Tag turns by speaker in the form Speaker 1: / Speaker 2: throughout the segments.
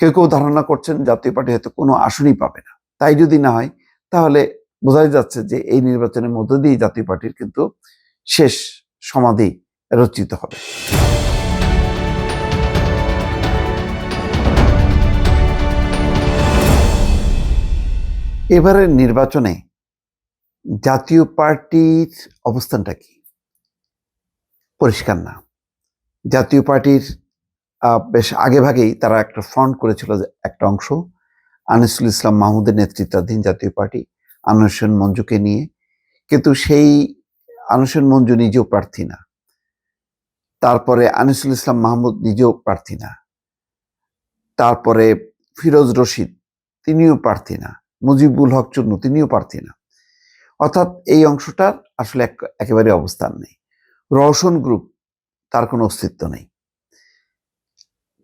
Speaker 1: কেউ কেউ ধারণা করছেন জাতীয় পার্টি হয়তো কোনো আসনই পাবে না। তাই যদি না হয় তাহলে বোঝাই যাচ্ছে যে এই নির্বাচনের মধ্য দিয়ে জাতীয় পার্টির কিন্তু শেষ সমাধি রচিত হবে। এবারের নির্বাচনে জাতীয় পার্টির অবস্থানটা কি পরিষ্কার না। জাতীয় পার্টির বেশ আগেভাগেই তারা একটা ফ্রন্ট করেছিল, একটা অংশ আনিসুল ইসলাম মাহমুদের নেতৃত্বাধীন জাতীয় পার্টি আনোয়ার হোসেন মঞ্জুকে নিয়ে, কিন্তু সেই আনোয়ার হোসেন মঞ্জু নিজেও প্রার্থী না, তারপরে আনিসুল ইসলাম মাহমুদ নিজেও প্রার্থী না, তারপরে ফিরোজ রশিদ তিনিও প্রার্থী না, মুজিবুল হক চুন্নু তিনিও প্রার্থী না। অর্থাৎ এই অংশটার আসলে একেবারে অবস্থান নেই। রওশন গ্রুপ তার কোনো অস্তিত্ব নেই।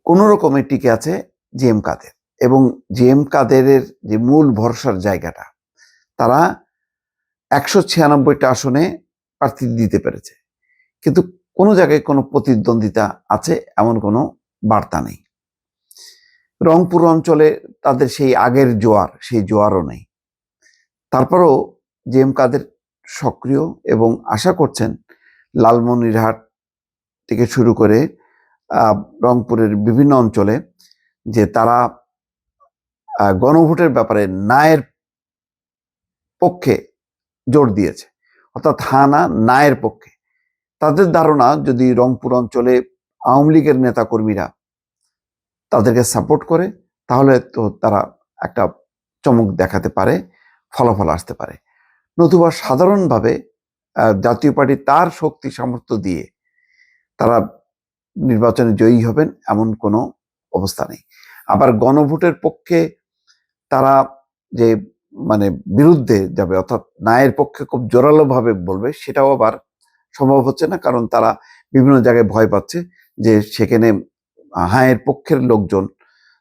Speaker 1: কোন রকমে টিকে আছে জি এম কাদের, এবং জি এম কাদেরের যে মূল ভরসার জায়গাটা, তারা 196টা আসনে প্রার্থী দিতে পেরেছে, কিন্তু কোনো জায়গায় কোনো প্রতিদ্বন্দ্বিতা আছে এমন কোনো বার্তা নেই। রংপুর অঞ্চলে তাদের সেই আগের জোয়ার, সেই জোয়ারও নেই। তারপরও জি এম কাদের সক্রিয় এবং আশা করছেন লালমনিরহাট থেকে শুরু করে রংপুরের বিভিন্ন অঞ্চলে যে তারা গণভোটের ব্যাপারে নায়ের পক্ষে জোর দিয়েছে, অর্থাৎ হানা নায়ের পক্ষে। তাদের ধারণা যদি রংপুর অঞ্চলে আওয়ামী লীগের নেতাকর্মীরা তাদেরকে সাপোর্ট করে তাহলে তো তারা একটা চমক দেখাতে পারে, ফলাফল আসতে পারে। নতুবা সাধারণভাবে জাতীয় পার্টি তার শক্তি সামর্থ্য দিয়ে তারা নির্বাচনে জয়ী হবেন এমন কোনো অবস্থা নেই। আবার গণভোটের পক্ষে তারা যে বিরুদ্ধে যাবে, অর্থাৎ নায়ের পক্ষে খুব জোরালোভাবে বলবে, সেটাও আবার সম্ভব হচ্ছে না, কারণ তারা বিভিন্ন জায়গায় ভয় পাচ্ছে যে সেখানে হায়ের পক্ষের লোকজন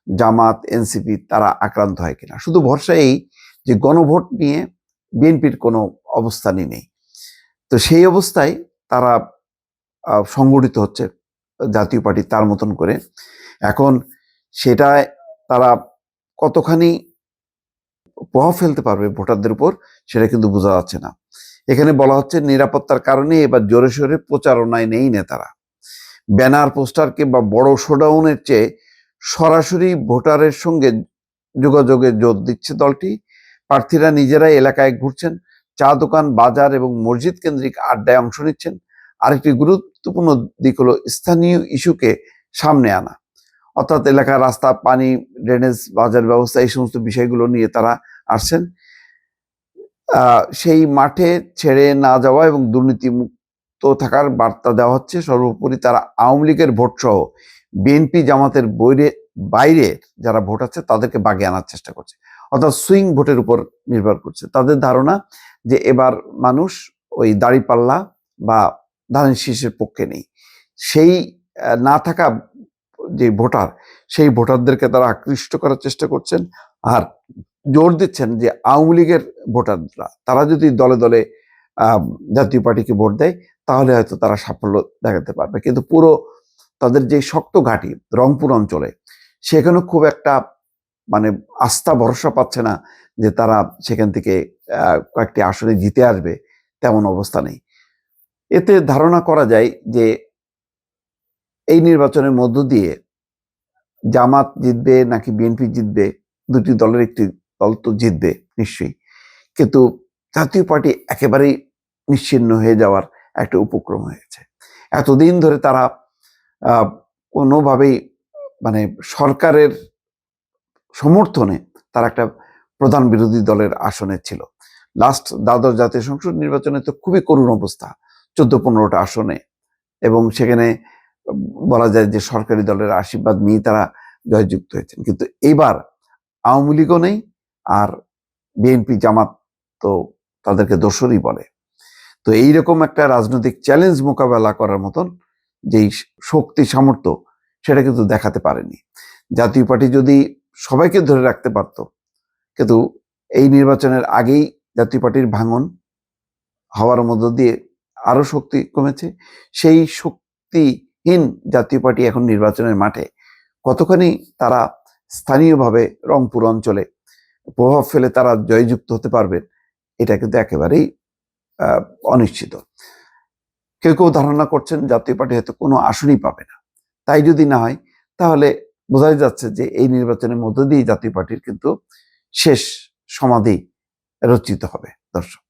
Speaker 1: জামাত এনসিপি তারা আক্রান্ত হয় কিনা। শুধু ভরসা এই যে গণভোট নিয়ে বিএনপির কোনো অবস্থানই নেই। তো সেই অবস্থায় তারা সংগঠিত হচ্ছে জাতীয় পার্টি তার মতন করে। এখন সেটায় তারা কতখানি প্রভাব ফেলতে পারবে ভোটারদের উপর সেটা কিন্তু বোঝা যাচ্ছে না। এখানে বলা হচ্ছে নিরাপত্তার কারণে এবার জোরে সোরে প্রচারণায় নেই নেতারা। ব্যানার পোস্টার কিংবা বড় শোডাউনের চেয়ে সরাসরি ভোটারের সঙ্গে যোগাযোগে জোর দিচ্ছে দলটি। প্রার্থীরা নিজেরাই এলাকায় ঘুরছেন, চা দোকান, বাজার এবং মসজিদ কেন্দ্রিক আড্ডায় অংশ নিচ্ছেন। আরেকটি গুরুত্বপূর্ণ দিক হলো স্থানীয় ইস্যুকে সামনে আনা, অর্থাৎ এলাকার রাস্তা, পানি, ড্রেনেজ, বাজার ব্যবস্থা, এই সমস্ত বিষয়গুলো নিয়ে তারা আসছেন। সেই মাঠে ছেড়ে না যাওয়া এবং দুর্নীতি মুক্ত থাকার বার্তা দেওয়া হচ্ছে। সর্বোপরি তারা আওয়ামী লীগের ভোট সহ বিএনপি জামাতের বাইরে যারা ভোট আছে তাদেরকে বাগে আনার চেষ্টা করছে, অর্থাৎ সুইং ভোটের উপর নির্ভর করছে। তাদের ধারণা যে এবার মানুষ ওই দাঁড়িপাল্লা বা ধানের শীষের পক্ষে নেই। সেই না থাকা যে ভোটার, সেই ভোটারদেরকে তারা আকৃষ্ট করার চেষ্টা করছেন। আর জোর দিচ্ছেন যে আওয়ামী লীগের ভোটাররা তারা যদি দলে দলে জাতীয় পার্টিকে ভোট দেয় তাহলে হয়তো তারা সাফল্য দেখাতে পারবে। কিন্তু পুরো তাদের যে শক্ত ঘাঁটি রংপুর অঞ্চলে, সেখানে খুব একটা আস্থা ভরসা পাচ্ছে না যে তারা সেখান থেকে কয়েকটি আসনে জিতে আসবে, তেমন অবস্থা নেই। এতে ধারণা করা যায় যে এই নির্বাচনের মধ্য দিয়ে জামাত জিতবে নাকি বিএনপি জিতবে, দুটি দলের একটি দল তো জিতবে নিশ্চয়ই, কিন্তু জাতীয় পার্টি একেবারেই নিশ্চিহ্ন হয়ে যাওয়ার একটা উপক্রম হয়েছে। এতদিন ধরে তারা কোনোভাবেই সরকারের সমর্থনে তারা একটা প্রধান বিরোধী দলের আসনে ছিল। লাস্ট দ্বাদশ জাতীয় সংসদ নির্বাচনে তো খুবই করুণ অবস্থা, 14-15টা আসনে, এবং সেখানে বলা যায় যে সরকারি দলের আশীর্বাদ নিয়ে তারা জয়যুক্ত হয়েছেন। কিন্তু এবার আওয়ামী লীগও নেই, আর বিএনপি জামাত তো তাদেরকে দোসরই বলে। তো এইরকম একটা রাজনৈতিক চ্যালেঞ্জ মোকাবেলা করার মতন যেই শক্তি সামর্থ্য, সেটা কিন্তু দেখাতে পারেনি। জাতীয় পার্টি যদি সবাইকে ধরে রাখতে পারত, কিন্তু এই নির্বাচনের আগেই জাতীয় পার্টির ভাঙন হওয়ার মধ্য দিয়ে আরো শক্তি কমেছে। সেই শক্তিহীন জাতীয় পার্টি এখন নির্বাচনের মাঠে কতখানি তারা স্থানীয়ভাবে রংপুর অঞ্চলে প্রভাব ফেলে তারা জয়যুক্ত হতে পারবেন, এটা কিন্তু একেবারেই অনিশ্চিত। কেউ কেউ ধারণা করছেন জাতীয় পার্টি হয়তো কোনো আসনই পাবে না। তাই যদি না হয়, তাহলে বোঝাই যাচ্ছে যে এই নির্বাচনের মধ্য দিয়ে জাতীয় পার্টির কিন্তু শেষ সমাধি রচিত হবে। দর্শক।